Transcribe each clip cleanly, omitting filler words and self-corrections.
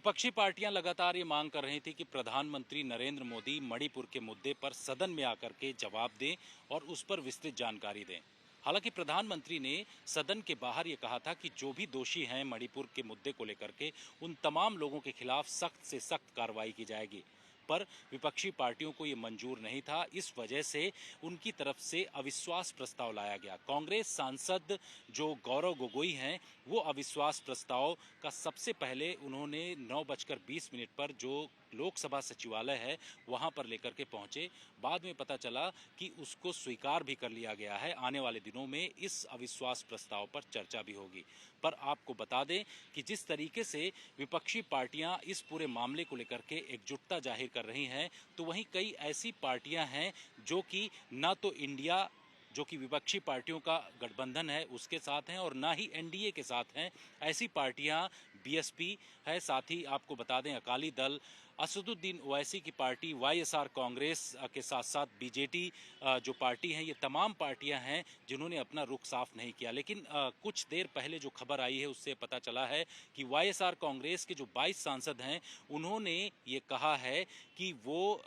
विपक्षी पार्टियां लगातार ये मांग कर रही थी कि प्रधानमंत्री नरेंद्र मोदी मणिपुर के मुद्दे पर सदन में आकर के जवाब दें और उस पर विस्तृत जानकारी दें। हालांकि प्रधानमंत्री ने सदन के बाहर ये कहा था कि जो भी दोषी हैं मणिपुर के मुद्दे को लेकर के उन तमाम लोगों के खिलाफ सख्त से सख्त कार्रवाई की जाएगी। पर विपक्षी पार्टियों को ये मंजूर नहीं था, इस वजह से उनकी तरफ से अविश्वास प्रस्ताव लाया गया। कांग्रेस सांसद जो गौरव गोगोई हैं वो अविश्वास प्रस्ताव का सबसे पहले उन्होंने 9:20 पर जो लोकसभा सचिवालय है वहां पर लेकर के पहुंचे। बाद में पता चला कि उसको स्वीकार भी कर लिया गया है। आने वाले दिनों में इस अविश्वास प्रस्ताव पर चर्चा भी होगी। पर आपको बता दें कि जिस तरीके से विपक्षी पार्टियां इस पूरे मामले को लेकर के एकजुटता जाहिर कर रही हैं, तो वहीं कई ऐसी पार्टियां हैं जो कि ना तो इंडिया जो कि विपक्षी पार्टियों का गठबंधन है उसके साथ हैं और ना ही एनडीए के साथ हैं। ऐसी पार्टियां बीएसपी है, साथ ही आपको बता दें अकाली दल, असदुद्दीन ओवैसी की पार्टी, वाईएसआर कांग्रेस के साथ साथ बीजेटी जो पार्टी हैं, ये तमाम पार्टियां हैं जिन्होंने अपना रुख साफ नहीं किया। लेकिन कुछ देर पहले जो खबर आई है उससे पता चला है कि वाईएसआर कांग्रेस के जो 22 सांसद हैं उन्होंने ये कहा है कि वो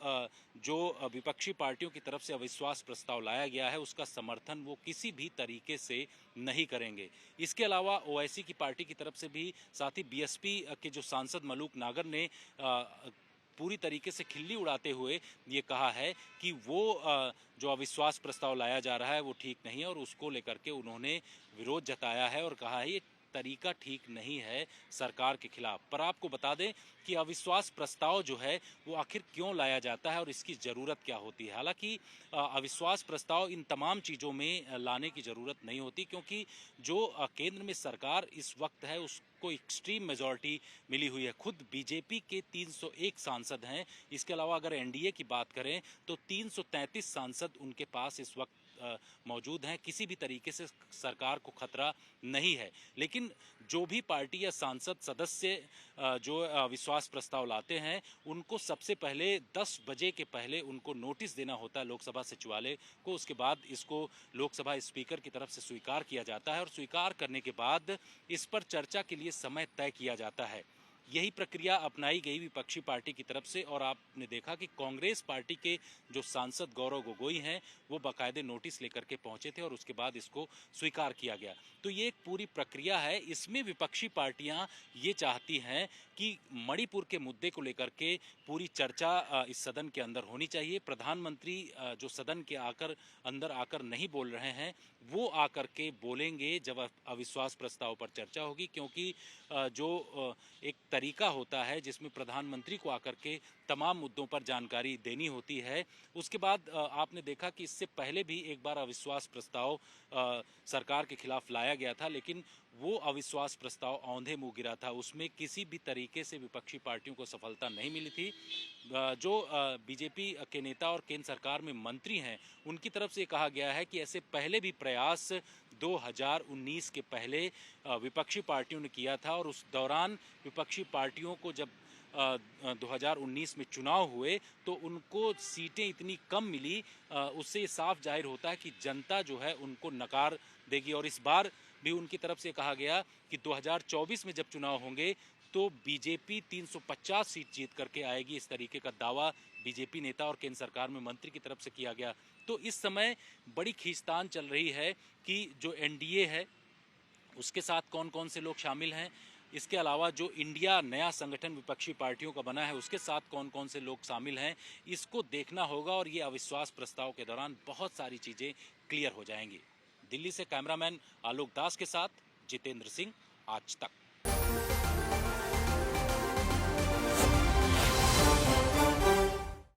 जो विपक्षी पार्टियों की तरफ से अविश्वास प्रस्ताव लाया गया है उसका समर्थन वो किसी भी तरीके से नहीं करेंगे। इसके अलावा ओवैसी की पार्टी की तरफ से भी, साथ ही बीएसपी के जो सांसद मलूक नागर ने पूरी तरीके से खिल्ली उड़ाते हुए ये कहा है कि वो जो अविश्वास प्रस्ताव लाया जा रहा है वो ठीक नहीं है और उसको लेकर के उन्होंने विरोध जताया है और कहा है ये तरीका ठीक नहीं है सरकार के खिलाफ। पर आपको बता दें कि अविश्वास प्रस्ताव जो है वो आखिर क्यों लाया जाता है और इसकी ज़रूरत क्या होती है। हालांकि अविश्वास प्रस्ताव इन तमाम चीज़ों में लाने की ज़रूरत नहीं होती, क्योंकि जो केंद्र में सरकार इस वक्त है उसको एक्सट्रीम मेजॉरिटी मिली हुई है। खुद बीजेपी के 301 सांसद हैं। इसके अलावा अगर एनडीए की बात करें तो 333 सांसद उनके पास इस वक्त मौजूद हैं। किसी भी तरीके से सरकार को खतरा नहीं है। लेकिन जो भी पार्टी या सांसद सदस्य जो विश्वास प्रस्ताव लाते हैं उनको सबसे पहले 10 बजे के पहले उनको नोटिस देना होता है लोकसभा सचिवालय को। उसके बाद इसको लोकसभा स्पीकर की तरफ से स्वीकार किया जाता है और स्वीकार करने के बाद इस पर चर्चा के लिए समय तय किया जाता है। यही प्रक्रिया अपनाई गई विपक्षी पार्टी की तरफ से और आपने देखा कि कांग्रेस पार्टी के जो सांसद गौरव गोगोई हैं वो बाकायदे नोटिस लेकर के पहुंचे थे और उसके बाद इसको स्वीकार किया गया। तो ये एक पूरी प्रक्रिया है। इसमें विपक्षी पार्टियां ये चाहती हैं कि मणिपुर के मुद्दे को लेकर के पूरी चर्चा इस सदन के अंदर होनी चाहिए। प्रधानमंत्री जो सदन के अंदर आकर नहीं बोल रहे हैं वो आकर के बोलेंगे जब अविश्वास प्रस्ताव पर चर्चा होगी, क्योंकि जो एक तरीका होता है जिसमें प्रधानमंत्री को आकर के तमाम मुद्दों पर जानकारी देनी होती है। उसके बाद आपने देखा कि इससे पहले भी एक बार अविश्वास प्रस्ताव सरकार के खिलाफ लाया गया था, लेकिन वो अविश्वास प्रस्ताव औंधे मुंह गिरा था। उसमें किसी भी तरीके से विपक्षी पार्टियों को सफलता नहीं मिली थी। जो बीजेपी के नेता और केंद्र सरकार में मंत्री हैं उनकी तरफ से कहा गया है कि ऐसे पहले भी प्रयास 2019 के पहले विपक्षी पार्टियों ने किया था और उस दौरान विपक्षी पार्टियों को जब 2019 में चुनाव हुए तो उनको सीटें इतनी कम मिली, उससे ये साफ जाहिर होता है कि जनता जो है उनको नकार देगी। और इस बार भी उनकी तरफ से कहा गया कि 2024 में जब चुनाव होंगे तो बीजेपी 350 सीट जीत करके आएगी। इस तरीके का दावा बीजेपी नेता और केंद्र सरकार में मंत्री की तरफ से किया गया। तो इस समय बड़ी खींचतान चल रही है कि जो एनडीए है उसके साथ कौन कौन से लोग शामिल हैं, इसके अलावा जो इंडिया नया संगठन विपक्षी पार्टियों का बना है उसके साथ कौन कौन से लोग शामिल हैं, इसको देखना होगा और ये अविश्वास प्रस्ताव के दौरान बहुत सारी चीज़ें क्लियर हो जाएंगी। दिल्ली से कैमरामैन आलोक दास के साथ जितेंद्र सिंह, आज तक।